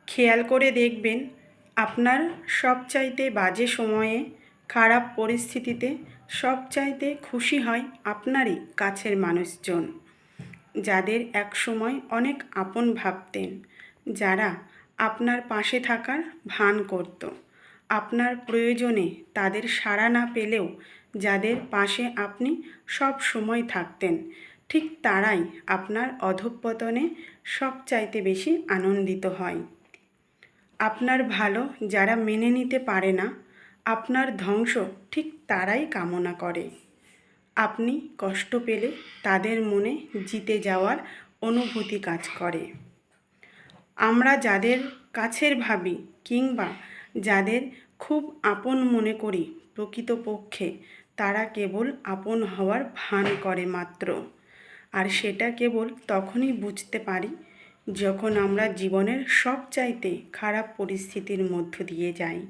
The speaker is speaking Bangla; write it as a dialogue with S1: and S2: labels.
S1: খেয়াল করে দেখবেন, আপনার সবচাইতে বাজে সময়ে, খারাপ পরিস্থিতিতে সবচাইতে খুশি হয় আপনারই কাছের মানুষজন, যাদের একসময় অনেক আপন ভাবতেন, যারা আপনার পাশে থাকার ভান করত, আপনার প্রয়োজনে তাদের সাড়া না পেলেও যাদের পাশে আপনি সব সময় থাকতেন, ঠিক তারাই আপনার অধঃপতনে সবচাইতে বেশি আনন্দিত হয়। আপনার ভালো যারা মেনে নিতে পারে না, আপনার ধ্বংস ঠিক তারাই কামনা করে। আপনি কষ্ট পেলে তাদের মনে জিতে যাওয়ার অনুভূতি কাজ করে। আমরা যাদের কাছের ভাবি কিংবা যাদের খুব আপন মনে করি, প্রকৃতপক্ষে তারা কেবল আপন হওয়ার ভান করে মাত্র। আর সেটা কেবল তখনই বুঝতে পারি যখন আমরা জীবনের সবচাইতে খারাপ পরিস্থিতির মধ্য দিয়ে যাই।